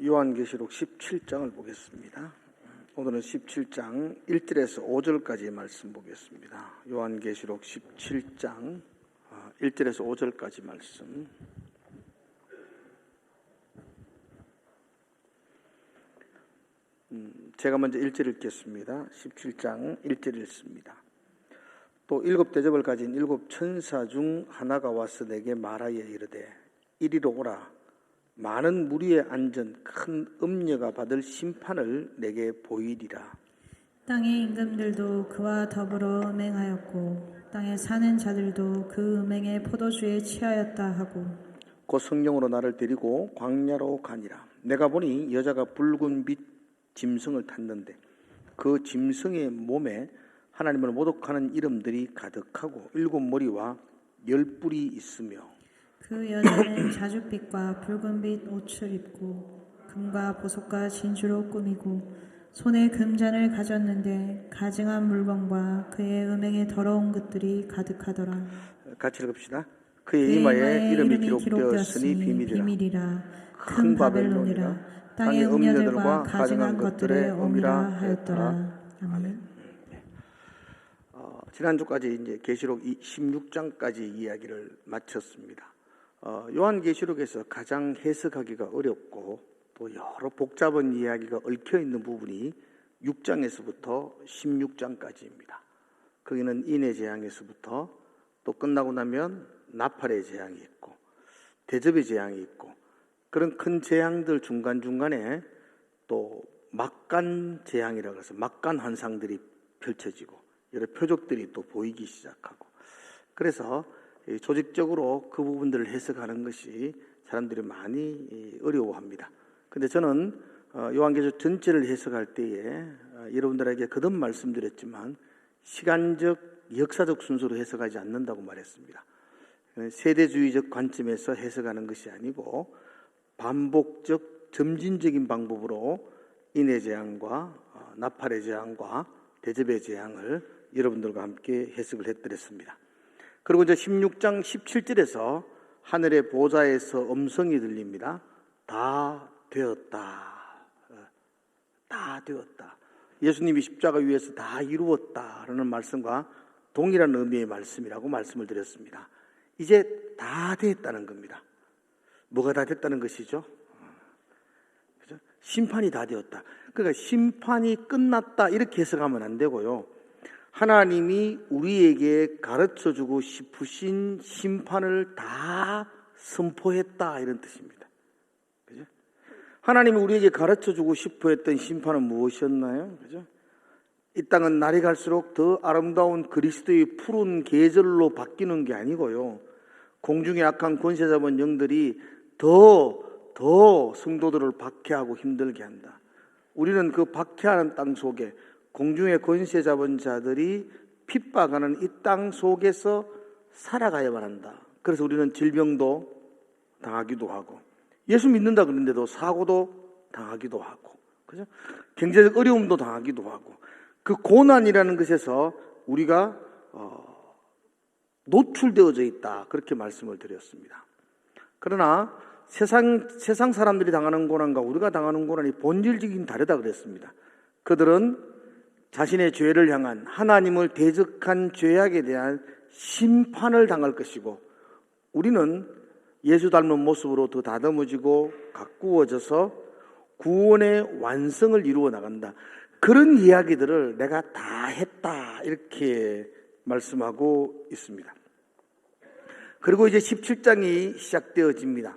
요한계시록 17장을 보겠습니다. 오늘은 17장 1절에서 5절까지 말씀 보겠습니다. 요한계시록 17장 1절에서 5절까지 말씀. 제가 먼저 1절 읽겠습니다. 17장 1절 읽습니다. 또 일곱 대접을 가진 일곱 천사 중 하나가 와서 내게 말하여 이르되 이리로 오라. 많은 무리에 앉은 큰 음녀가 받을 심판을 내게 보이리라. 땅의 임금들도 그와 더불어 음행하였고 땅에 사는 자들도 그 음행의 포도주에 취하였다 하고 곧 성령으로 나를 데리고 광야로 가니라. 내가 보니 여자가 붉은 빛 짐승을 탔는데 그 짐승의 몸에 하나님을 모독하는 이름들이 가득하고 일곱 머리와 열 뿔이 있으며 그 여자는 자줏빛과 붉은빛 옷을 입고 금과 보석과 진주로 꾸미고 손에 금잔을 가졌는데 가증한 물건과 그의 음행의 더러운 것들이 가득하더라. 같이 읽읍시다. 그의 이마에 이름이 기록되었으니 비밀이라. 큰 바벨론이라. 땅의 음녀들과 가증한 것들의 음이라 하였더라. 아멘. 지난주까지 이제 계시록 16장까지 이야기를 마쳤습니다. 요한계시록에서 가장 해석하기가 어렵고 또 여러 복잡한 이야기가 얽혀 있는 부분이 6장에서부터 16장까지입니다. 거기는 인의 재앙에서부터 또 끝나고 나면 나팔의 재앙이 있고 대접의 재앙이 있고 그런 큰 재앙들 중간중간에 또 막간 재앙이라고 해서 막간 환상들이 펼쳐지고 여러 표적들이 또 보이기 시작하고 그래서 조직적으로 그 부분들을 해석하는 것이 사람들이 많이 어려워합니다. 그런데 저는 요한계시록 전체를 해석할 때에 여러분들에게 거듭 말씀드렸지만 시간적, 역사적 순서로 해석하지 않는다고 말했습니다. 세대주의적 관점에서 해석하는 것이 아니고 반복적, 점진적인 방법으로 인의 재앙과 나팔의 재앙과 대접의 재앙을 여러분들과 함께 해석을 해드렸습니다. 그리고 이제 16장 17절에서 하늘의 보좌에서 음성이 들립니다. 다 되었다. 다 되었다. 예수님이 십자가 위에서 다 이루었다라는 말씀과 동일한 의미의 말씀이라고 말씀을 드렸습니다. 이제 다 됐다는 겁니다. 뭐가 다 됐다는 것이죠? 그죠? 심판이 다 되었다. 그러니까 심판이 끝났다 이렇게 해석하면 안 되고요. 하나님이 우리에게 가르쳐주고 싶으신 심판을 다 선포했다 이런 뜻입니다. 그죠? 하나님이 우리에게 가르쳐주고 싶어 했던 심판은 무엇이었나요? 그죠? 이 땅은 날이 갈수록 더 아름다운 그리스도의 푸른 계절로 바뀌는 게 아니고요. 공중에 악한 권세 잡은 영들이 더 성도들을 박해하고 힘들게 한다. 우리는 그 박해하는 땅 속에 공중의 권세 잡은 자들이 핍박하는 이 땅 속에서 살아가야만 한다. 그래서 우리는 질병도 당하기도 하고 예수 믿는다 그러는데도 사고도 당하기도 하고 그죠? 경제적 어려움도 당하기도 하고 그 고난이라는 것에서 우리가 노출되어져 있다. 그렇게 말씀을 드렸습니다. 그러나 세상 사람들이 당하는 고난과 우리가 당하는 고난이 본질적인 다르다 그랬습니다. 그들은 자신의 죄를 향한 하나님을 대적한 죄악에 대한 심판을 당할 것이고 우리는 예수 닮은 모습으로 더 다듬어지고 가꾸어져서 구원의 완성을 이루어 나간다. 그런 이야기들을 내가 다 했다 이렇게 말씀하고 있습니다. 그리고 이제 17장이 시작되어집니다.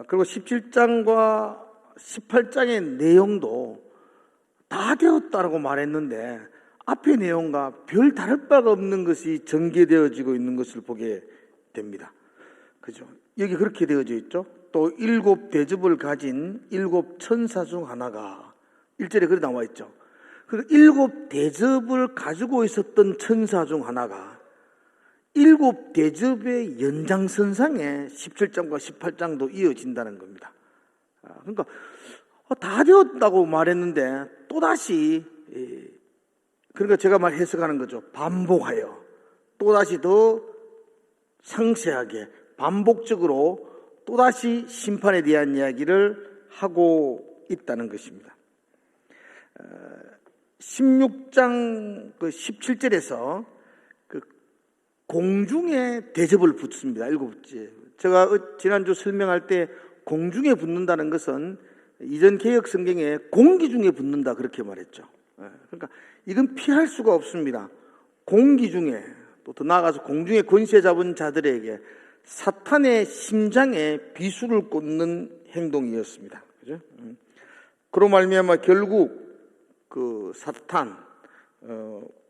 그리고 17장과 18장의 내용도 다 되었다라고 말했는데 앞의 내용과 별 다를 바가 없는 것이 전개되어지고 있는 것을 보게 됩니다. 그죠? 여기 그렇게 되어져 있죠. 또 일곱 대접을 가진 일곱 천사 중 하나가 1절에 그렇게 나와 있죠. 그 일곱 대접을 가지고 있었던 천사 중 하나가 일곱 대접의 연장선상에 17장과 18장도 이어진다는 겁니다. 그러니까 다 되었다고 말했는데 또다시 그러니까 제가 해석하는 거죠. 반복하여 또다시 더 상세하게 반복적으로 또다시 심판에 대한 이야기를 하고 있다는 것입니다. 16장 17절에서 그 공중에 대접을 붙습니다. 7째. 제가 지난주 설명할 때 공중에 붙는다는 것은 이전 개혁 성경에 공기 중에 붙는다 그렇게 말했죠. 그러니까 이건 피할 수가 없습니다. 공기 중에, 또 더 나아가서 공중에 권세 잡은 자들에게 사탄의 심장에 비수를 꽂는 행동이었습니다. 그죠? 그로 말미암아 결국 그 사탄,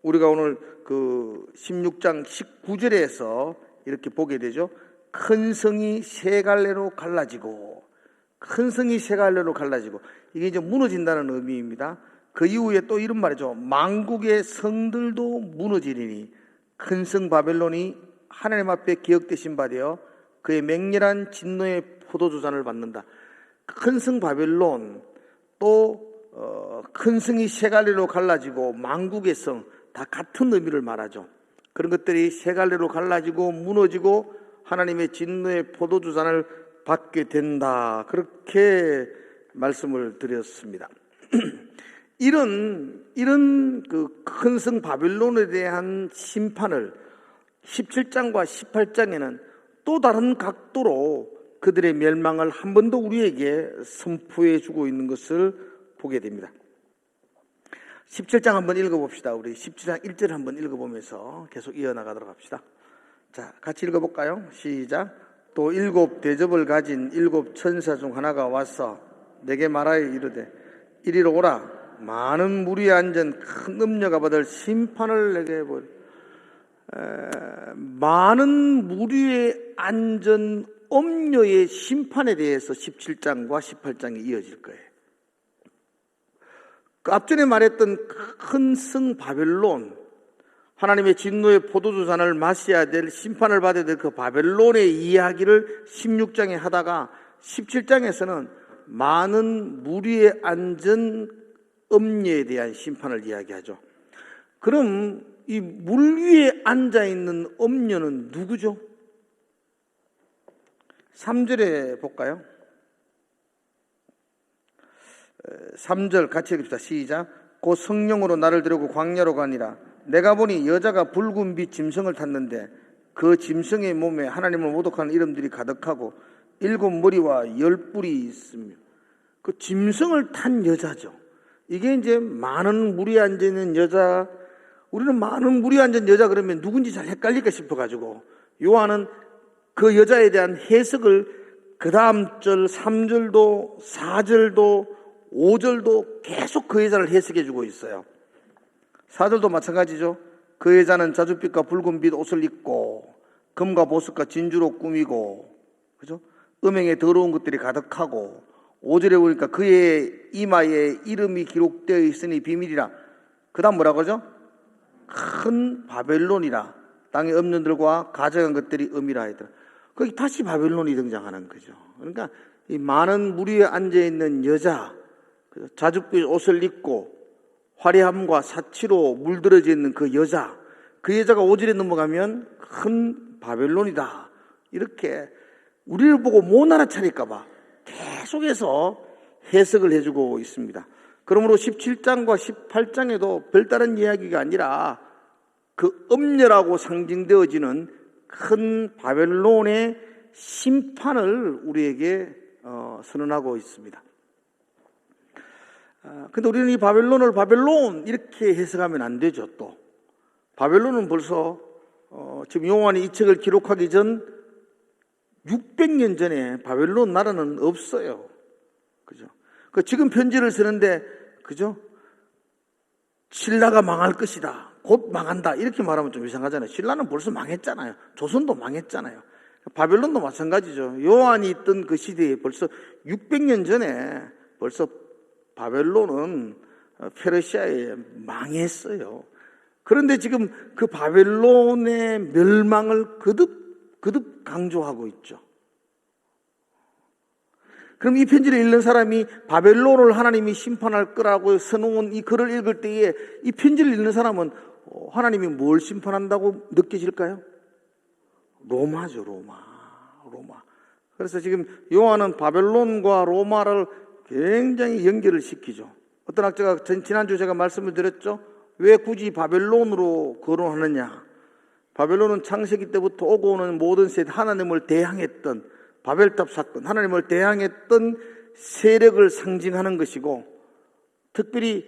우리가 오늘 그 16장 19절에서 이렇게 보게 되죠. 큰 성이 세 갈래로 갈라지고, 큰 성이 세 갈래로 갈라지고, 이게 이제 무너진다는 의미입니다. 그 이후에 또 이런 말이죠. 만국의 성들도 무너지리니 큰 성 바벨론이 하나님 앞에 기억되신 바 되어 그의 맹렬한 진노의 포도주잔을 받는다. 큰 성 바벨론, 또 큰 성이 세 갈래로 갈라지고 만국의 성, 다 같은 의미를 말하죠. 그런 것들이 세 갈래로 갈라지고 무너지고 하나님의 진노의 포도주잔을 받게 된다. 그렇게 말씀을 드렸습니다. 이런 그 큰 성 바벨론에 대한 심판을 17장과 18장에는 또 다른 각도로 그들의 멸망을 한 번 더 우리에게 선포해 주고 있는 것을 보게 됩니다. 17장 한번 읽어봅시다. 우리 17장 1절 한번 읽어보면서 계속 이어나가도록 합시다. 자, 같이 읽어볼까요? 시작. 또 7 대접을 가진 7 천사 중 하나가 와서 내게 말하여 이르되 이리로 오라. 많은 무리에 앉은 큰 음녀가 받을 심판을 내게 보이라. 많은 무리에 앉은 음녀의 심판에 대해서 17장과 18장이 이어질 거예요. 그 앞전에 말했던 큰 성 바벨론, 하나님의 진노의 포도주잔을 마셔야 될, 심판을 받아야 될 그 바벨론의 이야기를 16장에 하다가 17장에서는 많은 무리에 앉은 음녀에 대한 심판을 이야기하죠. 그럼 이 물 위에 앉아있는 음녀는 누구죠? 3절에 볼까요? 3절 같이 읽읍시다. 시작. 곧 성령으로 나를 데리고 광야로 가니라. 내가 보니 여자가 붉은 빛 짐승을 탔는데 그 짐승의 몸에 하나님을 모독하는 이름들이 가득하고 7 머리와 10 뿔이 있으며, 그 짐승을 탄 여자죠. 이게 이제 많은 무리에 앉아있는 여자. 우리는 많은 무리에 앉은 여자 그러면 누군지 잘 헷갈릴까 싶어가지고 요한은 그 여자에 대한 해석을 그 다음 절 3절도 4절도 5절도 계속 그 여자를 해석해 주고 있어요. 4절도 마찬가지죠. 그 여자는 자줏빛과 붉은빛 옷을 입고 금과 보석과 진주로 꾸미고, 그죠? 음행에 더러운 것들이 가득하고, 5절에 보니까 그의 이마에 이름이 기록되어 있으니 비밀이라. 그 다음 뭐라고 하죠? 큰 바벨론이라. 땅의 음녀들과 가져간 것들이 음이라 하더라. 거기 다시 바벨론이 등장하는 거죠. 그러니까 이 많은 무리에 앉아있는 여자, 자줏빛 옷을 입고 화려함과 사치로 물들어져 있는 그 여자, 그 여자가 5절에 넘어가면 큰 바벨론이다. 이렇게 우리를 보고 못 알아차릴까봐 계속해서 해석을 해주고 있습니다. 그러므로 17장과 18장에도 별다른 이야기가 아니라 그 음녀라고 상징되어지는 큰 바벨론의 심판을 우리에게 선언하고 있습니다. 근데 우리는 이 바벨론을 바벨론 이렇게 해석하면 안 되죠. 또 바벨론은 벌써 지금 요한이 이 책을 기록하기 전 600년 전에 바벨론 나라는 없어요. 그죠? 그 지금 편지를 쓰는데, 그죠? 신라가 망할 것이다. 곧 망한다. 이렇게 말하면 좀 이상하잖아요. 신라는 벌써 망했잖아요. 조선도 망했잖아요. 바벨론도 마찬가지죠. 요한이 있던 그 시대에 벌써 600년 전에 벌써 바벨론은 페르시아에 망했어요. 그런데 지금 그 바벨론의 멸망을 거듭 강조하고 있죠. 그럼 이 편지를 읽는 사람이 바벨론을 하나님이 심판할 거라고 써놓은 이 글을 읽을 때에 이 편지를 읽는 사람은 하나님이 뭘 심판한다고 느껴질까요? 로마죠, 로마. 그래서 지금 요한은 바벨론과 로마를 굉장히 연결을 시키죠. 어떤 학자가 지난주 제가 말씀을 드렸죠. 왜 굳이 바벨론으로 거론하느냐. 바벨론은 창세기 때부터 오고 오는 모든 세대, 하나님을 대항했던 바벨탑 사건, 하나님을 대항했던 세력을 상징하는 것이고, 특별히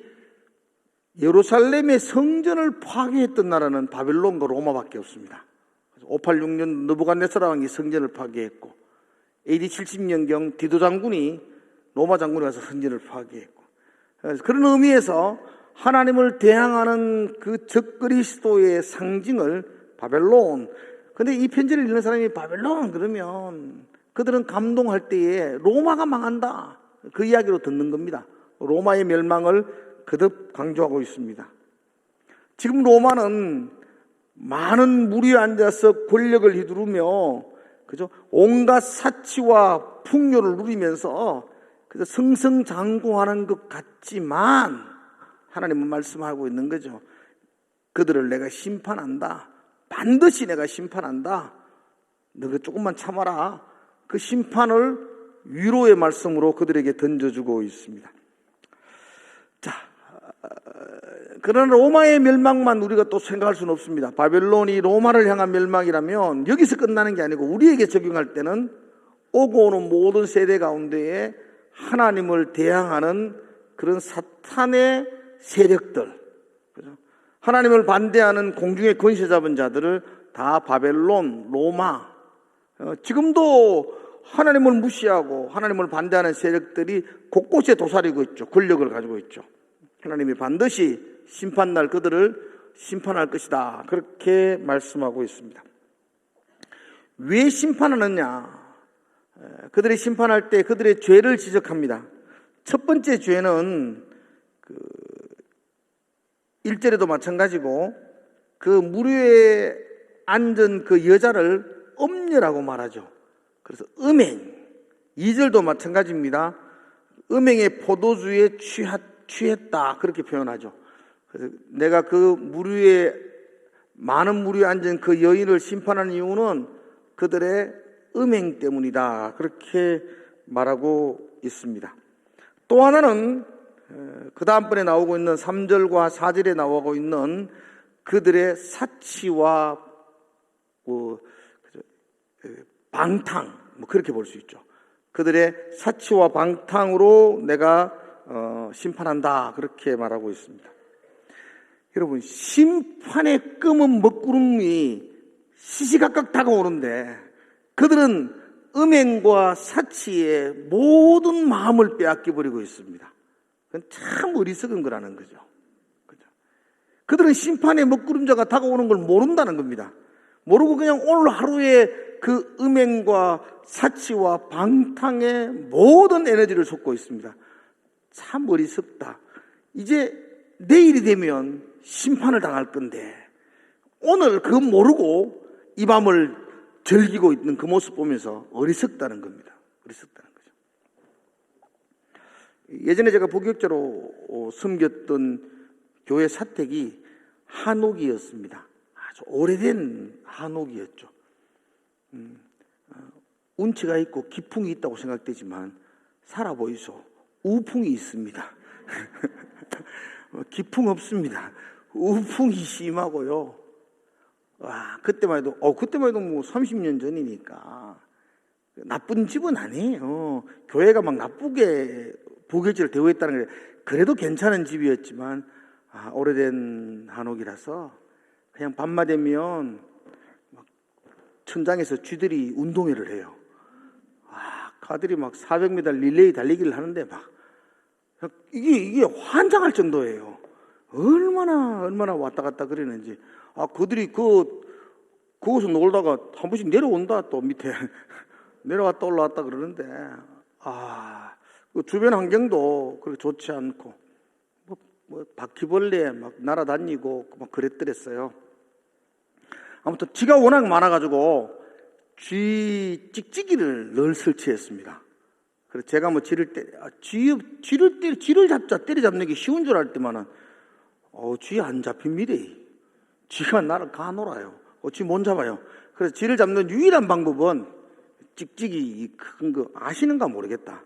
예루살렘의 성전을 파괴했던 나라는 바벨론과 로마밖에 없습니다. 586년 느부갓네살 왕이 성전을 파괴했고, AD 70년경 디도 장군이 로마 장군이 와서 성전을 파괴했고, 그런 의미에서 하나님을 대항하는 그 적그리스도의 상징을 바벨론. 근데 이 편지를 읽는 사람이 바벨론 그러면 그들은 감동할 때에 로마가 망한다, 그 이야기로 듣는 겁니다. 로마의 멸망을 거듭 강조하고 있습니다. 지금 로마는 많은 무리에 앉아서 권력을 휘두르며, 그죠? 온갖 사치와 풍요를 누리면서 그래서 승승장구하는 것 같지만 하나님은 말씀하고 있는 거죠. 그들을 내가 심판한다. 반드시 내가 심판한다. 너가 조금만 참아라. 그 심판을 위로의 말씀으로 그들에게 던져주고 있습니다. 자, 그러나 로마의 멸망만 우리가 또 생각할 수는 없습니다. 바벨론이 로마를 향한 멸망이라면 여기서 끝나는 게 아니고 우리에게 적용할 때는 오고 오는 모든 세대 가운데에 하나님을 대항하는 그런 사탄의 세력들, 그죠? 하나님을 반대하는 공중의 권세 잡은 자들을 다 바벨론, 로마, 지금도 하나님을 무시하고 하나님을 반대하는 세력들이 곳곳에 도사리고 있죠. 권력을 가지고 있죠. 하나님이 반드시 심판날 그들을 심판할 것이다, 그렇게 말씀하고 있습니다. 왜 심판하느냐? 그들이 심판할 때 그들의 죄를 지적합니다. 첫 번째 죄는 1절에도 마찬가지고 그 무리에 앉은 그 여자를 음녀라고 말하죠. 그래서 음행. 2절도 마찬가지입니다. 음행의 포도주에 취했다, 그렇게 표현하죠. 그래서 내가 그 무리에, 많은 무리에 앉은 그 여인을 심판하는 이유는 그들의 음행 때문이다, 그렇게 말하고 있습니다. 또 하나는 그 다음번에 나오고 있는 3절과 4절에 나오고 있는 그들의 사치와 방탕, 그렇게 볼 수 있죠. 그들의 사치와 방탕으로 내가 심판한다, 그렇게 말하고 있습니다. 여러분, 심판의 검은 먹구름이 시시각각 다가오는데 그들은 음행과 사치에 모든 마음을 빼앗겨버리고 있습니다. 그건 참 어리석은 거라는 거죠. 그죠? 그들은 심판의 먹구름자가 다가오는 걸 모른다는 겁니다. 모르고 그냥 오늘 하루에 그 음행과 사치와 방탕에 모든 에너지를 쏟고 있습니다. 참 어리석다. 이제 내일이 되면 심판을 당할 건데 오늘 그거 모르고 이 밤을 즐기고 있는 그 모습 보면서 어리석다는 겁니다. 어리석다는 거죠. 예전에 제가 부교육자로 섬겼던 교회 사택이 한옥이었습니다. 아주 오래된 한옥이었죠. 운치가 있고 기풍이 있다고 생각되지만 살아 보이소. 우풍이 있습니다. 기풍 없습니다. 우풍이 심하고요. 와, 그때만 해도 뭐 30년 전이니까 나쁜 집은 아니에요. 교회가 막 나쁘게 부교육자를 대우했다는 게 그래도 괜찮은 집이었지만 오래된 한옥이라서 그냥 밤만 되면 막 천장에서 쥐들이 운동회를 해요. 가들이 막 400m 릴레이 달리기를 하는데 막 이게 환장할 정도예요. 얼마나 왔다 갔다 그러는지. 그들이 그곳에서 놀다가 한 번씩 내려온다, 또 밑에 내려왔다 올라왔다 그러는데 그 주변 환경도 그렇게 좋지 않고 뭐 바퀴벌레 막 날아다니고 막 그랬더랬어요. 아무튼 쥐가 워낙 많아가지고 쥐 찍찍이를 늘 설치했습니다. 그래서 제가 뭐 쥐를 때려잡는 게 쉬운 줄 알 때만은 쥐 안 잡힙니다. 쥐가 나를 가놀아요. 쥐 못 잡아요. 그래서 쥐를 잡는 유일한 방법은 찍찍이 큰 거 아시는가 모르겠다.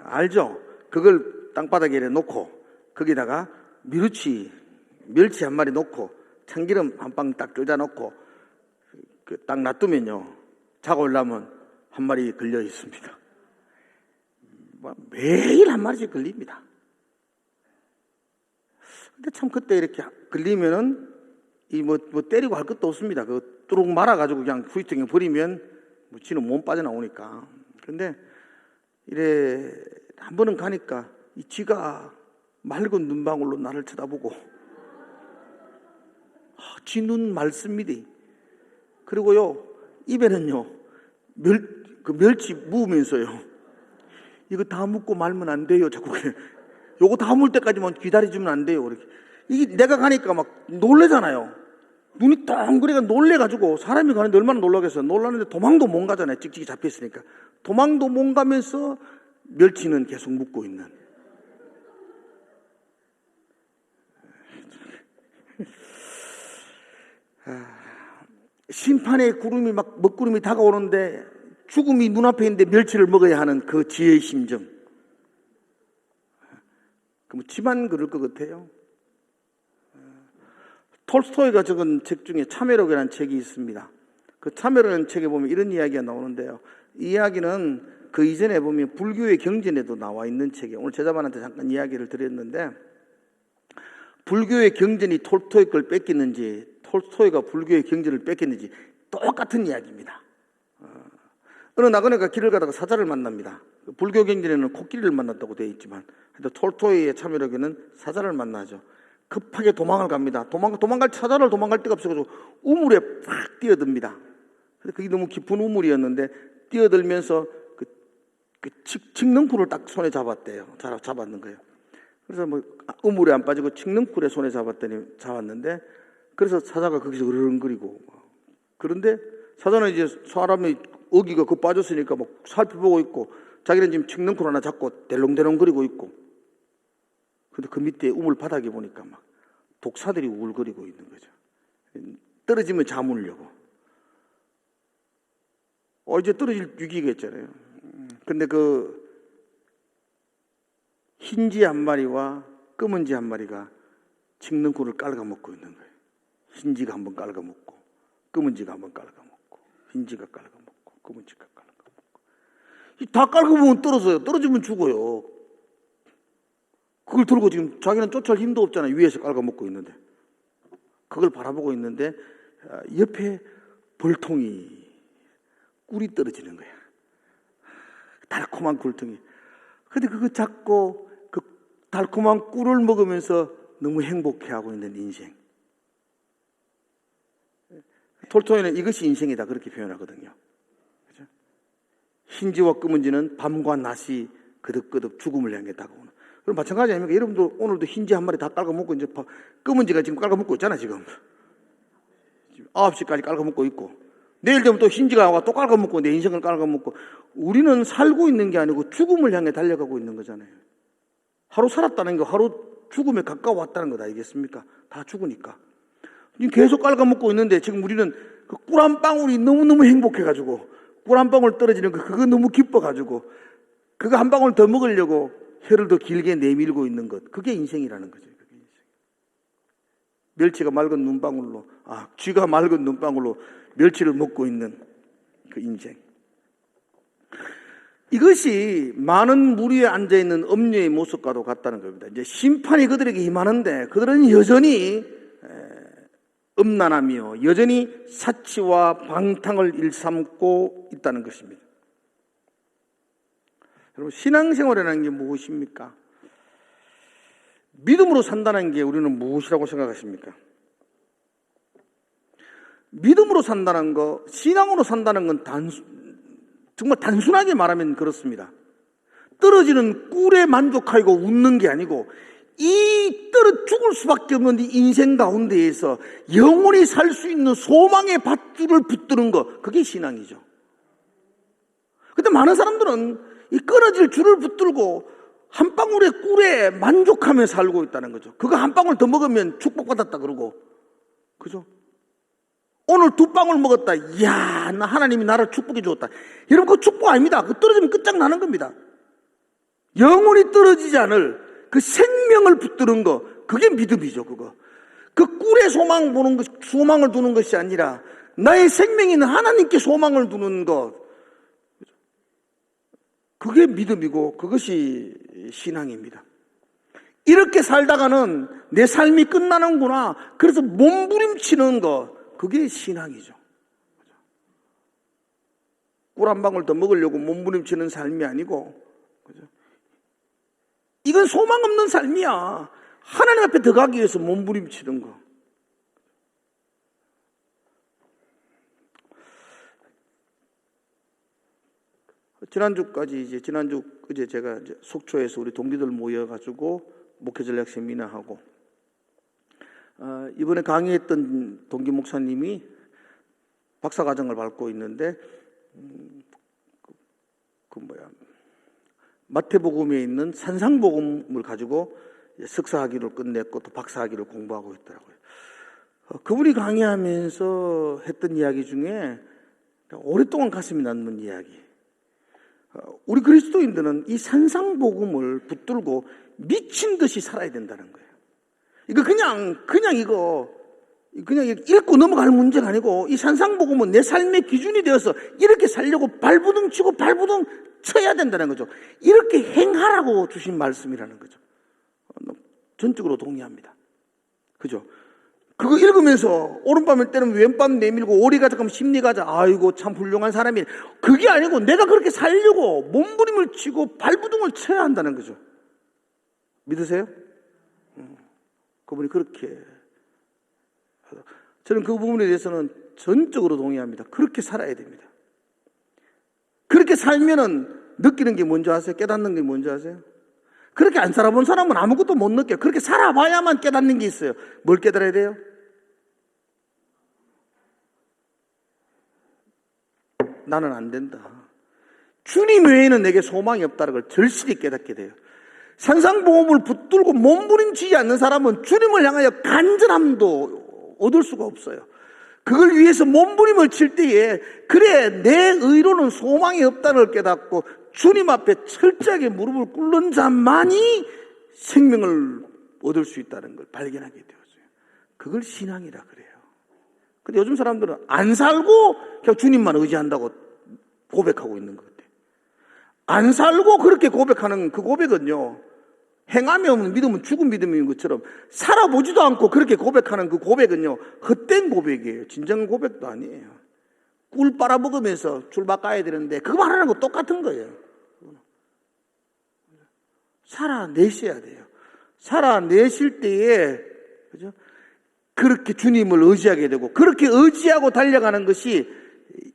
알죠? 그걸 땅바닥에 놓고 거기다가 멸치 한 마리 놓고 참기름 한 방 딱 뜯어 놓고 딱 놔두면요, 자고 올라면 한 마리 걸려 있습니다. 매일 한 마리씩 걸립니다. 근데 참 그때 이렇게 걸리면은 뭐 때리고 할 것도 없습니다. 그 뚜룩 말아가지고 그냥 후이통에 버리면 뭐 지는 못 빠져나오니까. 그런데 이래 한 번은 가니까 이 쥐가 맑은 눈방울로 나를 쳐다보고, 쥐 눈 맑습니다. 그리고요, 입에는요, 멸치 무으면서요, 이거 다 묻고 말면 안 돼요. 자꾸 그래. 요거 다 물 때까지만 기다려주면 안 돼요. 이렇게. 이게 내가 가니까 막 놀래잖아요. 눈이 덩그리가 놀래가지고, 사람이 가는데 얼마나 놀라겠어요. 놀라는데 도망도 못 가잖아요. 찍찍이 잡혔으니까. 도망도 못 가면서 멸치는 계속 묻고 있는. 심판의 구름이 막 먹구름이 다가오는데 죽음이 눈앞에 있는데 멸치를 먹어야 하는 그 지혜의 심정. 그럼 지만 그럴 것 같아요. 톨스토이가 적은 책 중에 참회록이라는 책이 있습니다. 그 참회록이라는 책에 보면 이런 이야기가 나오는데요. 이 이야기는 그 이전에 보면 불교의 경전에도 나와 있는 책이에요. 오늘 제자반한테 잠깐 이야기를 드렸는데, 불교의 경전이 톨스토이 걸 뺏겼는지 톨스토이가 불교의 경전을 뺏겼는지 똑같은 이야기입니다. 어느 나그네가 길을 가다가 사자를 만납니다. 불교 경전에는 코끼리를 만났다고 되어 있지만 톨스토이의 참회록에는 사자를 만나죠. 급하게 도망을 갑니다. 도망갈 사자를 도망갈 데가 없어가지고 우물에 팍 뛰어듭니다. 그게 너무 깊은 우물이었는데 뛰어들면서 그 칡능쿨을 딱 손에 잡았는 거예요. 그래서 뭐 우물에 안 빠지고 칡능쿨에 손에 잡았는데, 그래서 사자가 거기서 으르렁거리고, 그런데 사자는 이제 사람이 어기가 그 빠졌으니까 막 살펴보고 있고, 자기는 지금 칡능쿨 하나 잡고 델롱델롱거리고 있고, 근데 그 밑에 우물 바닥에 보니까 막 독사들이 우글거리고 있는 거죠. 떨어지면 잠으려고. 이제 떨어질 위기가 있잖아요. 근데 그 흰쥐 한 마리와 검은쥐 한 마리가 칡능쿨을 깔아먹고 있는 거예요. 흰쥐가 한번 깔아먹고, 검은쥐가 한번 깔아먹고, 흰쥐가 깔아먹고, 검은쥐가 깔아먹고. 다 깔아먹으면 떨어져요. 떨어지면 죽어요. 그걸 들고 지금 자기는 쫓을 힘도 없잖아요. 위에서 깔아먹고 있는데. 그걸 바라보고 있는데 옆에 벌통이 꿀이 떨어지는 거야. 달콤한 꿀통이. 근데 그거 잡고 그 달콤한 꿀을 먹으면서 너무 행복해하고 있는 인생. 톨스토이는 이것이 인생이다 그렇게 표현하거든요. 그죠? 흰쥐와 검은쥐는 밤과 낮이 거듭거듭 죽음을 향해 다가오는. 그럼 마찬가지 아닙니까? 여러분도 오늘도 흰쥐 한 마리 다 깔아먹고, 이제 검은쥐가 지금 깔아먹고 있잖아, 지금 9시까지 깔아먹고 있고, 내일 되면 또 흰쥐가 와서 또 깔아먹고, 내 인생을 깔아먹고. 우리는 살고 있는 게 아니고 죽음을 향해 달려가고 있는 거잖아요. 하루 살았다는 게 하루 죽음에 가까워왔다는 것 아니겠습니까? 다 죽으니까. 지금 계속 깔아먹고 있는데, 지금 우리는 그 꿀 한 방울이 너무너무 행복해가지고, 꿀 한 방울 떨어지는 거, 그거 너무 기뻐가지고, 그거 한 방울 더 먹으려고 혀를 더 길게 내밀고 있는 것. 그게 인생이라는 거죠. 그게 인생. 멸치가 맑은 눈방울로, 쥐가 맑은 눈방울로 멸치를 먹고 있는 그 인생. 이것이 많은 무리에 앉아있는 엄녀의 모습과도 같다는 겁니다. 이제 심판이 그들에게 임하는데 그들은 여전히 음란하며 여전히 사치와 방탕을 일삼고 있다는 것입니다. 여러분, 신앙생활이라는 게 무엇입니까? 믿음으로 산다는 게 우리는 무엇이라고 생각하십니까? 믿음으로 산다는 거, 신앙으로 산다는 건 정말 단순하게 말하면 그렇습니다. 떨어지는 꿀에 만족하고 웃는 게 아니고, 이 죽을 수밖에 없는 이 인생 가운데에서 영원히 살 수 있는 소망의 밧줄을 붙드는 것, 그게 신앙이죠. 근데 많은 사람들은 이 끊어질 줄을 붙들고 한 방울의 꿀에 만족하며 살고 있다는 거죠. 그거 한 방울 더 먹으면 축복받았다 그러고, 그죠? 오늘 2방울 먹었다. 이야, 나 하나님이 나를 축복해 주었다. 여러분, 그 축복 아닙니다. 그 떨어지면 끝장나는 겁니다. 영원히 떨어지지 않을 그 생명을 붙드는 거, 그게 믿음이죠, 그거. 그 꿀에 소망을 두는 것이 아니라 나의 생명이 있는 하나님께 소망을 두는 것. 그게 믿음이고 그것이 신앙입니다. 이렇게 살다가는 내 삶이 끝나는구나. 그래서 몸부림치는 것, 그게 신앙이죠. 꿀 한 방울 더 먹으려고 몸부림치는 삶이 아니고, 그죠? 이건 소망 없는 삶이야. 하나님 앞에 들어가기 위해서 몸부림치는 거. 어제 제가 속초에서 우리 동기들 모여가지고 목회 전략 세미나 하고, 이번에 강의했던 동기 목사님이 박사과정을 밟고 있는데, 마태복음에 있는 산상복음을 가지고 석사학위를 끝냈고 또 박사학위를 공부하고 있더라고요. 그분이 강의하면서 했던 이야기 중에 오랫동안 가슴이 남는 이야기. 우리 그리스도인들은 이 산상복음을 붙들고 미친 듯이 살아야 된다는 거예요. 이거 그냥 읽고 넘어갈 문제가 아니고, 이 산상복음은 내 삶의 기준이 되어서 이렇게 살려고 발부둥 치고 발부둥 쳐야 된다는 거죠. 이렇게 행하라고 주신 말씀이라는 거죠. 전적으로 동의합니다. 그죠? 그거 읽으면서 오른밤을 때는 왼밤 내밀고 오리 가자 하면 심리 가자. 아이고 참 훌륭한 사람이. 그게 아니고 내가 그렇게 살려고 몸부림을 치고 발부둥을 쳐야 한다는 거죠. 믿으세요? 그분이 그렇게. 저는 그 부분에 대해서는 전적으로 동의합니다. 그렇게 살아야 됩니다. 그렇게 살면은 느끼는 게 뭔지 아세요? 깨닫는 게 뭔지 아세요? 그렇게 안 살아본 사람은 아무것도 못 느껴요. 그렇게 살아봐야만 깨닫는 게 있어요. 뭘 깨달아야 돼요? 나는 안 된다. 주님 외에는 내게 소망이 없다는 걸 절실히 깨닫게 돼요. 산상보험을 붙들고 몸부림치지 않는 사람은 주님을 향하여 간절함도 얻을 수가 없어요. 그걸 위해서 몸부림을 칠 때에, 그래 내 의로는 소망이 없다는 걸 깨닫고 주님 앞에 철저하게 무릎을 꿇는 자만이 생명을 얻을 수 있다는 걸 발견하게 되었어요. 그걸 신앙이라 그래요. 근데 요즘 사람들은 안 살고 그냥 주님만 의지한다고 고백하고 있는 것 같아요. 안 살고 그렇게 고백하는 그 고백은요, 행함이 없는 믿음은 죽은 믿음인 것처럼 살아보지도 않고 그렇게 고백하는 그 고백은요, 헛된 고백이에요. 진정한 고백도 아니에요. 꿀 빨아먹으면서 줄 바꿔야 되는데 그거 말하는 거 똑같은 거예요. 살아내셔야 돼요. 살아내실 때에, 그죠? 그렇게 주님을 의지하게 되고, 그렇게 의지하고 달려가는 것이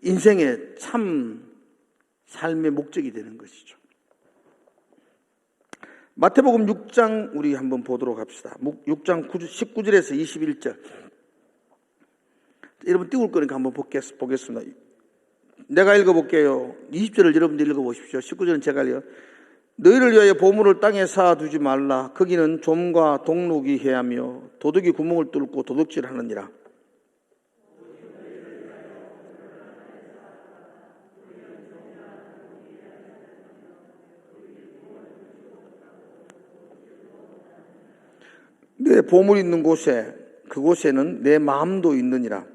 인생의 참 삶의 목적이 되는 것이죠. 마태복음 6장 우리 한번 보도록 합시다. 6장 19절에서 21절. 여러분 띄울 거니까 한번 보겠습니다. 내가 읽어볼게요. 20절을 여러분들 읽어보십시오. 19절은 제가 읽어요. 너희를 위하여 보물을 땅에 쌓아두지 말라. 거기는 좀과 동록이 해하며 도둑이 구멍을 뚫고 도둑질하느니라. 내 보물 있는 곳에, 그곳에는 내 마음도 있느니라.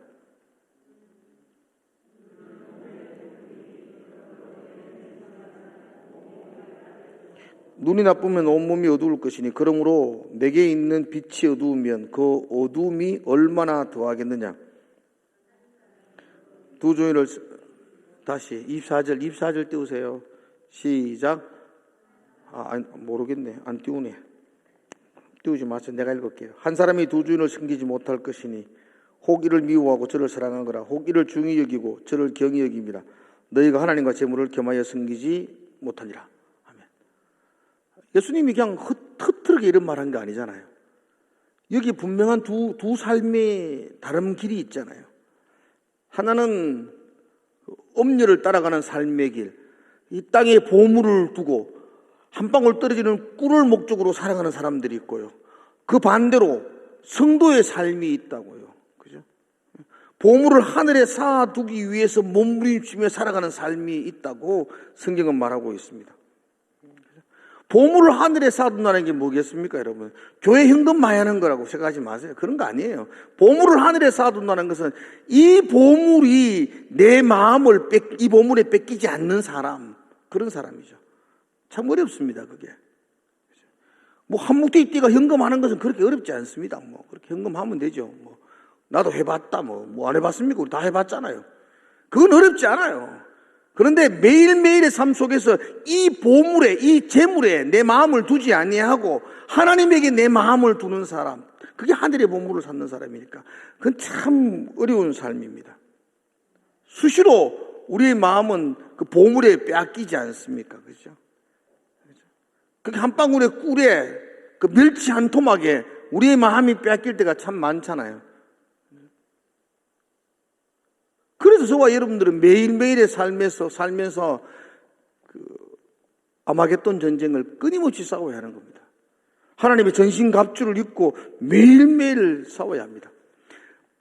눈이 나쁘면 온몸이 어두울 것이니 그러므로 내게 있는 빛이 어두우면 그 어두움이 얼마나 더하겠느냐. 두 조인을 다시 24절 띄우세요. 시작. 모르겠네. 안 띄우네. 띄우지 마세요. 내가 읽을게요. 한 사람이 두 주인을 섬기지 못할 것이니 혹 이를 미워하고 저를 사랑하거나 혹 이를 중히 여기고 저를 경히 여김이라. 너희가 하나님과 재물을 겸하여 섬기지 못하니라. 아멘. 예수님이 그냥 흐트르게 이런 말한 게 아니잖아요. 여기 분명한 두 삶의 다른 길이 있잖아요. 하나는 엄녀를 따라가는 삶의 길, 이 땅에 보물을 두고 한 방울 떨어지는 꿀을 목적으로 살아가는 사람들이 있고요. 그 반대로 성도의 삶이 있다고요. 그죠? 보물을 하늘에 쌓아두기 위해서 몸부림치며 살아가는 삶이 있다고 성경은 말하고 있습니다. 보물을 하늘에 쌓아둔다는 게 뭐겠습니까, 여러분? 교회 현금 많이 하는 거라고 생각하지 마세요. 그런 거 아니에요. 보물을 하늘에 쌓아둔다는 것은 이 보물이 내 마음을 이 보물에 뺏기지 않는 사람, 그런 사람이죠. 참 어렵습니다, 그게. 뭐 한묵대띠가 현금하는 것은 그렇게 어렵지 않습니다. 뭐 그렇게 현금하면 되죠. 뭐 나도 해봤다, 뭐 안 해봤습니까? 우리 다 해봤잖아요. 그건 어렵지 않아요. 그런데 매일매일의 삶 속에서 이 보물에, 이 재물에 내 마음을 두지 아니하고 하나님에게 내 마음을 두는 사람, 그게 하늘의 보물을 찾는 사람이니까 그건 참 어려운 삶입니다. 수시로 우리의 마음은 그 보물에 빼앗기지 않습니까? 그죠? 그게 한 방울의 꿀에 그 멸치 한 토막에 우리의 마음이 빼앗길 때가 참 많잖아요. 그래서 저와 여러분들은 매일매일의 삶에서 살면서 그 아마겟돈 전쟁을 끊임없이 싸워야 하는 겁니다. 하나님의 전신갑주를 입고 매일매일 싸워야 합니다.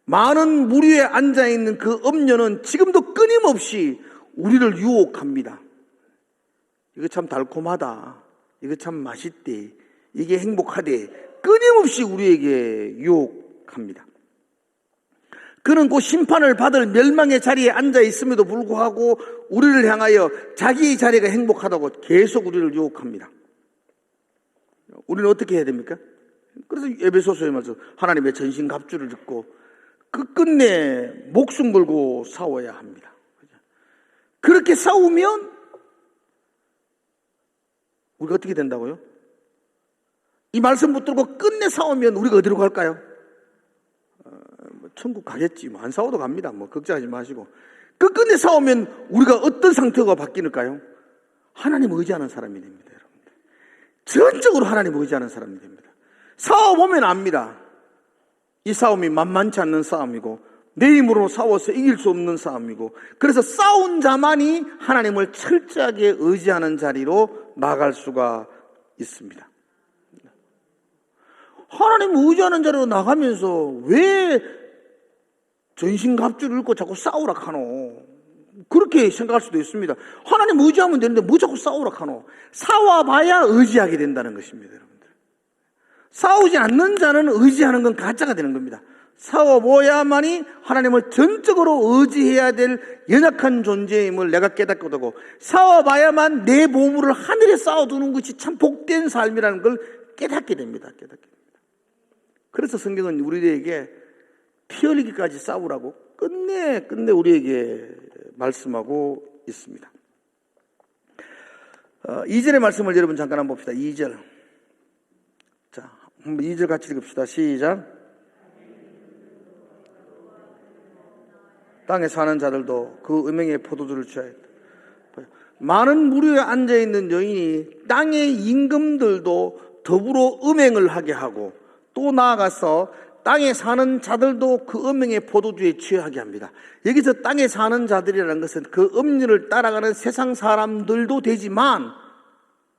많은 무리에 앉아있는 그 음녀는 지금도 끊임없이 우리를 유혹합니다. 이거 참 달콤하다. 이거 참 맛있대. 이게 행복하대. 끊임없이 우리에게 유혹합니다. 그는 곧 심판을 받을 멸망의 자리에 앉아 있음에도 불구하고 우리를 향하여 자기의 자리가 행복하다고 계속 우리를 유혹합니다. 우리는 어떻게 해야 됩니까? 그래서 에베소서에 말해서 하나님의 전신갑주를 입고 끝끝내 목숨 걸고 싸워야 합니다. 그렇게 싸우면 우리가 어떻게 된다고요? 이 말씀 붙들고 끝내 싸우면 우리가 어디로 갈까요? 천국 가겠지. 안 싸워도 갑니다. 걱정하지 마시고. 끝끝내 싸우면 우리가 어떤 상태가 바뀌는가요? 하나님 의지하는 사람이 됩니다, 여러분들. 전적으로 하나님 의지하는 사람이 됩니다. 싸워보면 압니다. 이 싸움이 만만치 않는 싸움이고 내 힘으로 싸워서 이길 수 없는 싸움이고, 그래서 싸운 자만이 하나님을 철저하게 의지하는 자리로 나아갈 수가 있습니다. 하나님 의지하는 자리로 나가면서 왜 전신갑주를 입고 자꾸 싸우라 카노? 그렇게 생각할 수도 있습니다. 하나님 의지하면 되는데 뭐 자꾸 싸우라 카노? 싸워봐야 의지하게 된다는 것입니다, 여러분들. 싸우지 않는 자는 의지하는 건 가짜가 되는 겁니다. 싸워봐야만이 하나님을 전적으로 의지해야 될 연약한 존재임을 내가 깨닫게 되고, 싸워봐야만 내 보물을 하늘에 쌓아두는 것이 참 복된 삶이라는 걸 깨닫게 됩니다. 그래서 성경은 우리에게 피 흘리기까지 싸우라고 끝내 우리에게 말씀하고 있습니다. 2절의 말씀을 여러분 잠깐 한번 봅시다. 2절. 자, 한번 2절 같이 읽읍시다. 시작. 땅에 사는 자들도 그 음행의 포도주를 취하였다. 많은 무리에 앉아있는 여인이 땅의 임금들도 더불어 음행을 하게 하고, 또 나아가서 땅에 사는 자들도 그 음행의 포도주에 취하게 합니다. 여기서 땅에 사는 자들이라는 것은 그 음료를 따라가는 세상 사람들도 되지만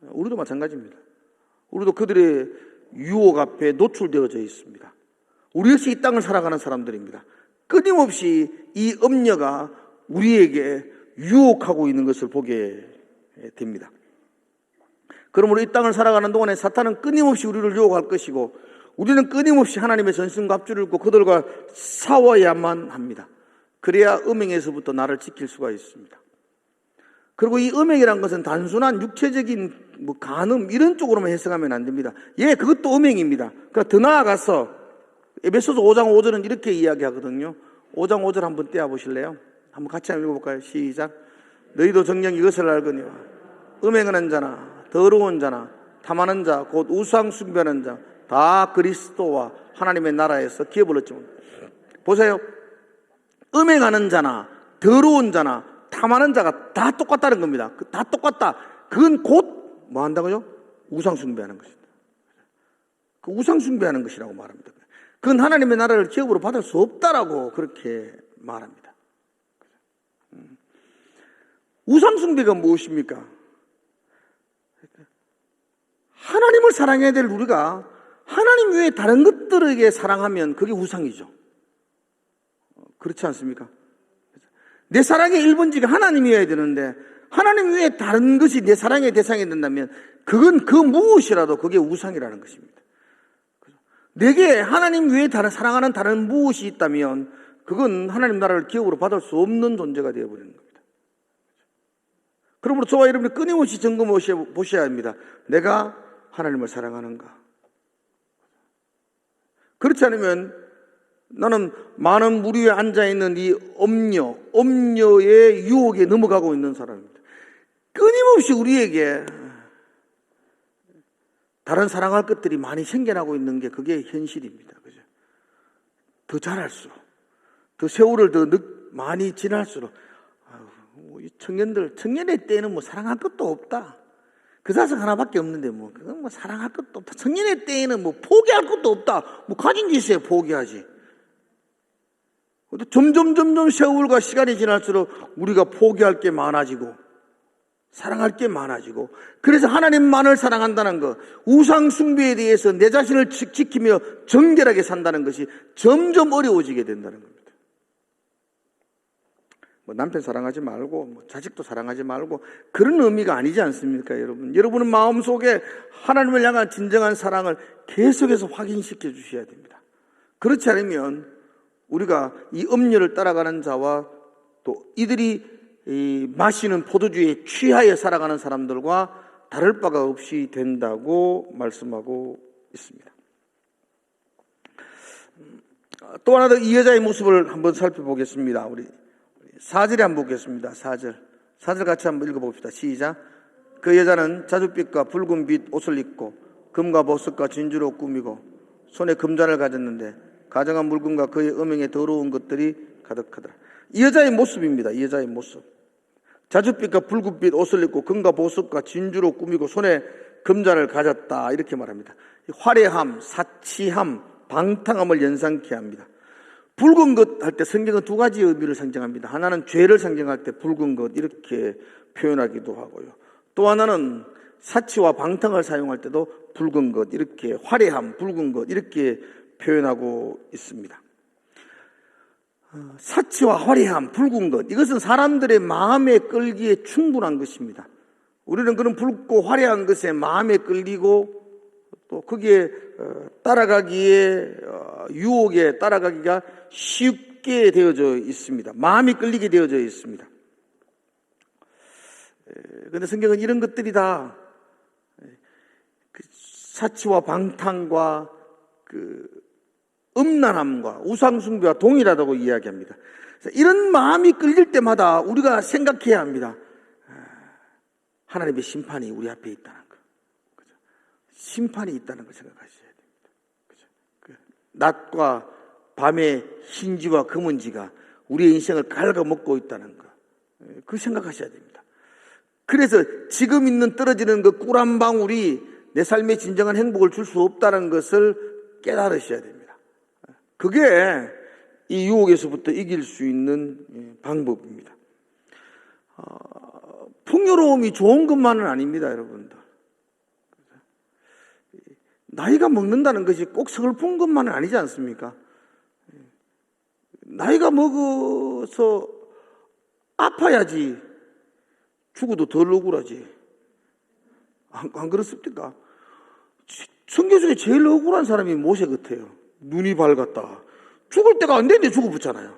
우리도 마찬가지입니다. 우리도 그들의 유혹 앞에 노출되어져 있습니다. 우리 역시 이 땅을 살아가는 사람들입니다. 끊임없이 이 음녀가 우리에게 유혹하고 있는 것을 보게 됩니다. 그러므로 이 땅을 살아가는 동안에 사탄은 끊임없이 우리를 유혹할 것이고, 우리는 끊임없이 하나님의 전신갑주를 입고 그들과 싸워야만 합니다. 그래야 음행에서부터 나를 지킬 수가 있습니다. 그리고 이 음행이란 것은 단순한 육체적인 간음 이런 쪽으로만 해석하면 안 됩니다. 그것도 음행입니다. 그러니까 더 나아가서 에베소서 5장 5절은 이렇게 이야기하거든요. 5장 5절 한번 떼어보실래요? 한번 같이 한번 읽어볼까요? 시작. 너희도 정녕 이것을 알거니와 음행하는 자나 더러운 자나 탐하는 자 곧 우상 숭배하는 자 다 그리스도와 하나님의 나라에서 기업을 얻지 못합니다. 보세요. 음행하는 자나 더러운 자나 탐하는 자가 다 똑같다는 겁니다. 다 똑같다. 그건 곧 뭐 한다고요? 우상 숭배하는 것입니다. 그 우상 숭배하는 것이라고 말합니다. 그건 하나님의 나라를 기업으로 받을 수 없다라고 그렇게 말합니다. 우상 숭배가 무엇입니까? 하나님을 사랑해야 될 우리가 하나님 외에 다른 것들에게 사랑하면 그게 우상이죠. 그렇지 않습니까? 내 사랑의 1번지가 하나님이어야 되는데 하나님 외에 다른 것이 내 사랑의 대상이 된다면 그건 그 무엇이라도 그게 우상이라는 것입니다. 내게 하나님 외에 사랑하는 다른 무엇이 있다면 그건 하나님 나라를 기업으로 받을 수 없는 존재가 되어버리는 겁니다. 그러므로 저와 여러분이 끊임없이 점검해 보셔야 합니다. 내가 하나님을 사랑하는가? 그렇지 않으면 나는 많은 물 위에 앉아있는 이 엄녀의 유혹에 넘어가고 있는 사람입니다. 끊임없이 우리에게 다른 사랑할 것들이 많이 생겨나고 있는 게 그게 현실입니다. 그죠? 더 자랄수록, 더 세월을 더 많이 지날수록, 이 청년의 때에는 뭐 사랑할 것도 없다. 그 자석 하나밖에 없는데 그건 뭐 사랑할 것도 없다. 청년의 때에는 뭐 포기할 것도 없다. 뭐 가진 게 있어야 포기하지. 점점 세월과 시간이 지날수록 우리가 포기할 게 많아지고 사랑할 게 많아지고 그래서 하나님만을 사랑한다는 것, 우상 숭배에 대해서 내 자신을 지키며 정결하게 산다는 것이 점점 어려워지게 된다는 겁니다. 뭐 남편 사랑하지 말고 뭐 자식도 사랑하지 말고 그런 의미가 아니지 않습니까, 여러분? 여러분은 마음속에 하나님을 향한 진정한 사랑을 계속해서 확인시켜 주셔야 됩니다. 그렇지 않으면 우리가 이 음료를 따라가는 자와 또 이들이 마시는 포도주에 취하여 살아가는 사람들과 다를 바가 없이 된다고 말씀하고 있습니다. 또 하나 더 이 여자의 모습을 한번 살펴보겠습니다. 우리 4절에 한번 보겠습니다. 4절 같이 한번 읽어봅시다. 시작. 그 여자는 자줏빛과 붉은 빛 옷을 입고 금과 보석과 진주로 꾸미고 손에 금잔을 가졌는데 가정한 물건과 그의 음행에 더러운 것들이 가득하더라. 이 여자의 모습입니다. 이 여자의 모습. 자줏빛과 붉은빛 옷을 입고 금과 보석과 진주로 꾸미고 손에 금잔을 가졌다. 이렇게 말합니다. 화려함, 사치함, 방탕함을 연상케 합니다. 붉은 것 할 때 성경은 두 가지 의미를 상징합니다. 하나는 죄를 상징할 때 붉은 것 이렇게 표현하기도 하고요. 또 하나는 사치와 방탕을 사용할 때도 붉은 것 이렇게 화려함, 붉은 것 이렇게 표현하고 있습니다. 사치와 화려함, 붉은 것 이것은 사람들의 마음에 끌기에 충분한 것입니다. 우리는 그런 붉고 화려한 것에 마음에 끌리고 또 거기에 따라가기에 유혹에 따라가기가 쉽게 되어져 있습니다. 마음이 끌리게 되어져 있습니다. 그런데 성경은 이런 것들이 다 사치와 방탕과 음란함과 우상숭배와 동일하다고 이야기합니다. 이런 마음이 끌릴 때마다 우리가 생각해야 합니다. 하나님의 심판이 우리 앞에 있다는 것. 그죠? 심판이 있다는 걸 생각하셔야 됩니다. 그죠? 낮과 밤의 흰지와 검은지가 우리의 인생을 갉아먹고 있다는 것. 그걸 생각하셔야 됩니다. 그래서 지금 있는 떨어지는 그 꿀 한 방울이 내 삶에 진정한 행복을 줄 수 없다는 것을 깨달으셔야 됩니다. 그게 이 유혹에서부터 이길 수 있는 방법입니다. 풍요로움이 좋은 것만은 아닙니다, 여러분들. 나이가 먹는다는 것이 꼭 서글픈 것만은 아니지 않습니까? 나이가 먹어서 아파야지 죽어도 덜 억울하지. 안 그렇습니까? 성경 중에 제일 억울한 사람이 모세 같아요. 눈이 밝았다. 죽을 때가 안 되는데 죽어붙잖아요.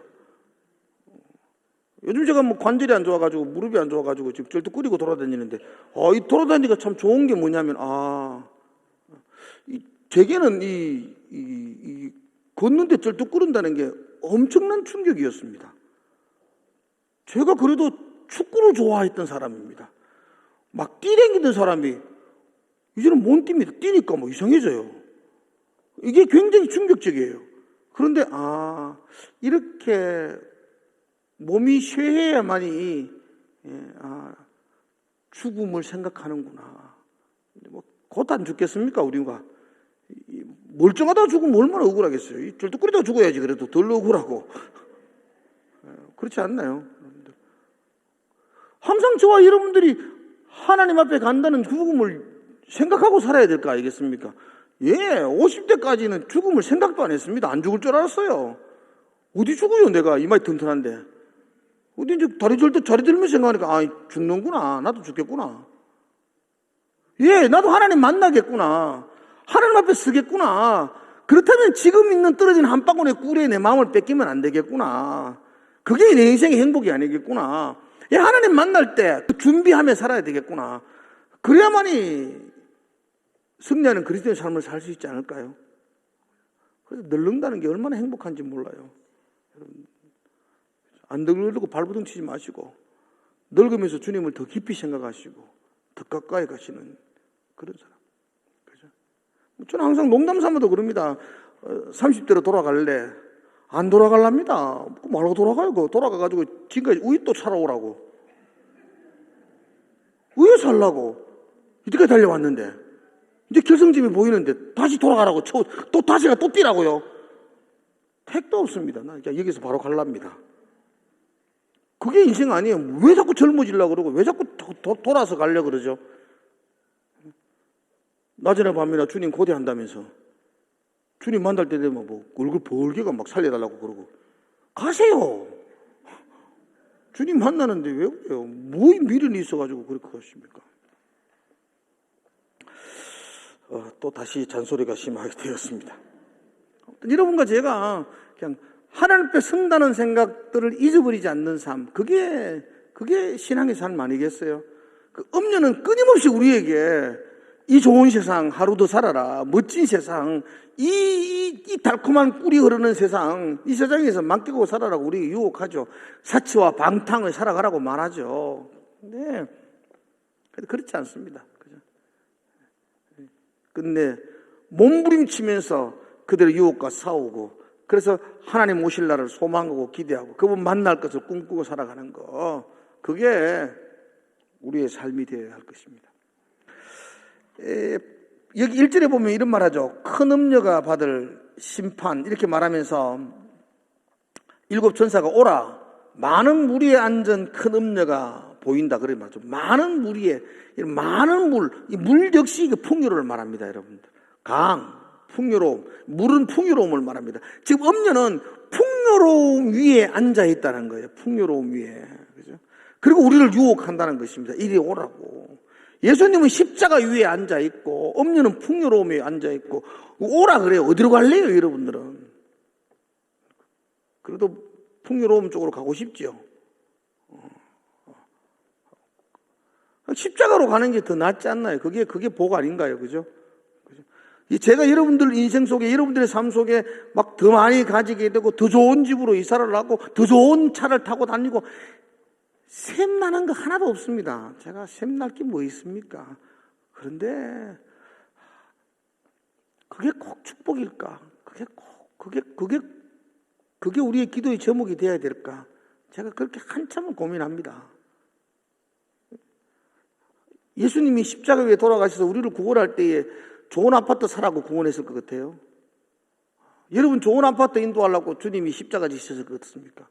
요즘 제가 뭐 관절이 안 좋아가지고 무릎이 안 좋아가지고 지금 절도 끓이고 돌아다니는데 이 돌아다니기가 참 좋은 게 뭐냐면 제게는 이 걷는데 절도 끓는다는 게 엄청난 충격이었습니다. 제가 그래도 축구를 좋아했던 사람입니다. 막 뛰댕기던 사람이 이제는 못 뜁니다. 뛰니까 뭐 이상해져요. 이게 굉장히 충격적이에요. 그런데 이렇게 몸이 쇠해야만이 죽음을 생각하는구나. 뭐 곧 안 죽겠습니까 우리가? 멀쩡하다가 죽으면 얼마나 억울하겠어요. 절뚝거리다가 죽어야지 그래도 덜 억울하고. 그렇지 않나요? 항상 저와 여러분들이 하나님 앞에 간다는 죽음을 생각하고 살아야 될 거 아니겠습니까? 50대까지는 죽음을 생각도 안 했습니다. 안 죽을 줄 알았어요. 어디 죽어요, 내가 이마에 튼튼한데. 어디 이제 다리 들면서 생각하니까, 아, 죽는구나. 나도 죽겠구나. 예, 나도 하나님 만나겠구나. 하나님 앞에 서겠구나. 그렇다면 지금 있는 떨어진 한 방울의 꿀에 내 마음을 뺏기면 안 되겠구나. 그게 내 인생의 행복이 아니겠구나. 예, 하나님 만날 때 준비하며 살아야 되겠구나. 그래야만이 승리하는 그리스도의 삶을 살 수 있지 않을까요? 그래서 늙는다는 게 얼마나 행복한지 몰라요. 안 늙으려고 발부둥 치지 마시고 늙으면서 주님을 더 깊이 생각하시고 더 가까이 가시는 그런 사람. 그죠? 저는 항상 농담 삼아도 그럽니다. 30대로 돌아갈래? 안 돌아갈랍니다. 말로 돌아가요. 돌아가가지고 지금까지 우유 또 살아오라고. 우유 살라고. 이때까지 달려왔는데 이제 결승점이 보이는데 다시 돌아가라고 또 다시가 또 뛰라고요. 택도 없습니다. 나 여기서 바로 갈랍니다. 그게 인생 아니에요. 왜 자꾸 젊어지려고 그러고 왜 자꾸 돌아서 가려고 그러죠? 낮이나 밤이나 주님 고대한다면서 주님 만날 때 되면 뭐 얼굴 벌게가 막 살려달라고 그러고 가세요. 주님 만나는데 왜 그래요? 뭐 미련이 있어가지고 그렇게 하십니까? 또 다시 잔소리가 심하게 되었습니다. 여러분과 제가 그냥 하나님 앞에 선다는 생각들을 잊어버리지 않는 삶, 그게 신앙의 삶 아니겠어요? 그 음료는 끊임없이 우리에게 이 좋은 세상 하루 더 살아라, 멋진 세상, 이 달콤한 꿀이 흐르는 세상, 이 세상에서 맡기고 살아라고 우리에게 유혹하죠. 사치와 방탕을 살아가라고 말하죠. 근데 그렇지 않습니다. 그죠? 끝내 몸부림치면서 그들의 유혹과 싸우고, 그래서 하나님 오실 날을 소망하고 기대하고 그분 만날 것을 꿈꾸고 살아가는 거, 그게 우리의 삶이 되어야 할 것입니다. 여기 1절에 보면 이런 말 하죠. 큰 음녀가 받을 심판, 이렇게 말하면서 7 천사가 오라, 많은 무리에 앉은 큰 음녀가 보인다, 그래 말이죠. 많은 무리에, 많은 물 역시 풍요로움을 말합니다. 여러분들, 풍요로움, 물은 풍요로움을 말합니다. 지금 음녀는 풍요로움 위에 앉아 있다는 거예요. 풍요로움 위에. 그죠? 그리고 우리를 유혹한다는 것입니다. 이리 오라고. 예수님은 십자가 위에 앉아 있고 음녀는 풍요로움 위에 앉아 있고 오라 그래요. 어디로 갈래요, 여러분들은? 그래도 풍요로움 쪽으로 가고 싶죠. 십자가로 가는 게 더 낫지 않나요? 그게 복 아닌가요? 그죠? 제가 여러분들 인생 속에, 여러분들의 삶 속에 막 더 많이 가지게 되고 더 좋은 집으로 이사를 하고 더 좋은 차를 타고 다니고 샘나는 거 하나도 없습니다. 제가 샘날 게 뭐 있습니까? 그런데 그게 꼭 축복일까? 그게 우리의 기도의 제목이 되어야 될까? 제가 그렇게 한참을 고민합니다. 예수님이 십자가 위에 돌아가셔서 우리를 구원할 때에 좋은 아파트 사라고 구원했을 것 같아요. 여러분, 좋은 아파트 인도하려고 주님이 십자가 지셨을 것 같습니까?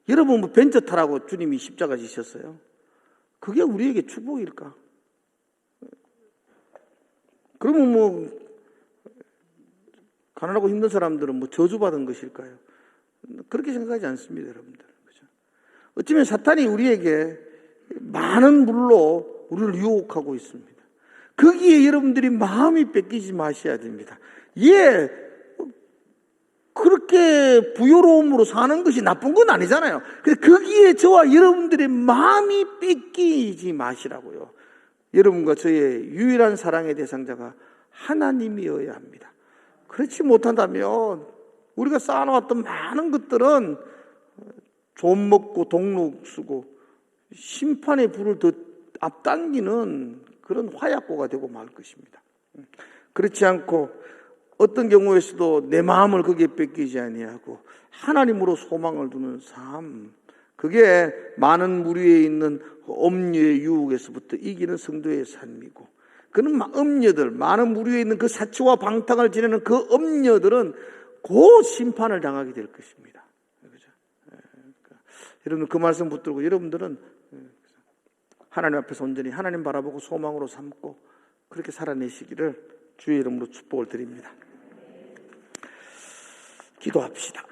여러분, 뭐 벤처 타라고 주님이 십자가 지셨어요? 그게 우리에게 축복일까? 그러면 뭐 가난하고 힘든 사람들은 뭐 저주받은 것일까요? 그렇게 생각하지 않습니다, 여러분들. 그죠? 어쩌면 사탄이 우리에게 많은 물로 우리를 유혹하고 있습니다. 거기에 여러분들이 마음이 뺏기지 마셔야 됩니다. 그렇게 부요로움으로 사는 것이 나쁜 건 아니잖아요. 그래서 거기에 저와 여러분들의 마음이 뺏기지 마시라고요. 여러분과 저의 유일한 사랑의 대상자가 하나님이어야 합니다. 그렇지 못한다면 우리가 쌓아놓았던 많은 것들은 좀 먹고 동록 쓰고 심판의 불을 더 앞당기는 그런 화약고가 되고 말 것입니다. 그렇지 않고 어떤 경우에서도 내 마음을 거기에 뺏기지 아니하고 하나님으로 소망을 두는 삶, 그게 많은 무리에 있는 음녀의 유혹에서부터 이기는 성도의 삶이고, 그는 음녀들, 많은 무리에 있는 그 사치와 방탕을 지내는 그 음녀들은 곧 심판을 당하게 될 것입니다. 그죠? 여러분, 그 말씀 붙들고 여러분들은 하나님 앞에서 온전히 하나님 바라보고 소망으로 삼고 그렇게 살아내시기를 주의 이름으로 축복을 드립니다. 기도합시다.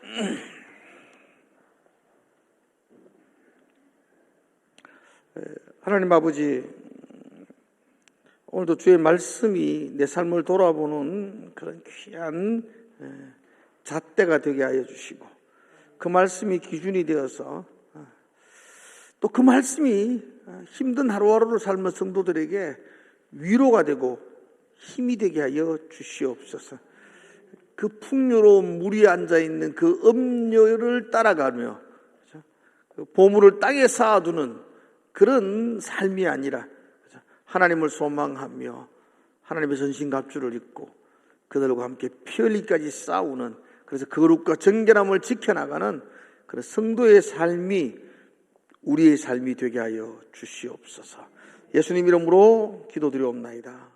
하나님 아버지, 오늘도 주의 말씀이 내 삶을 돌아보는 그런 귀한 잣대가 되게 하여 주시고, 그 말씀이 기준이 되어서 또 그 말씀이 힘든 하루하루를 삶은 성도들에게 위로가 되고 힘이 되게 하여 주시옵소서. 그 풍요로운 물이 앉아있는 그 음료를 따라가며 그 보물을 땅에 쌓아두는 그런 삶이 아니라 하나님을 소망하며 하나님의 전신갑주를 입고 그들과 함께 피 흘리기까지 싸우는, 그래서 거룩과 정결함을 지켜나가는 그런 성도의 삶이 우리의 삶이 되게 하여 주시옵소서. 예수님 이름으로 기도드리옵나이다.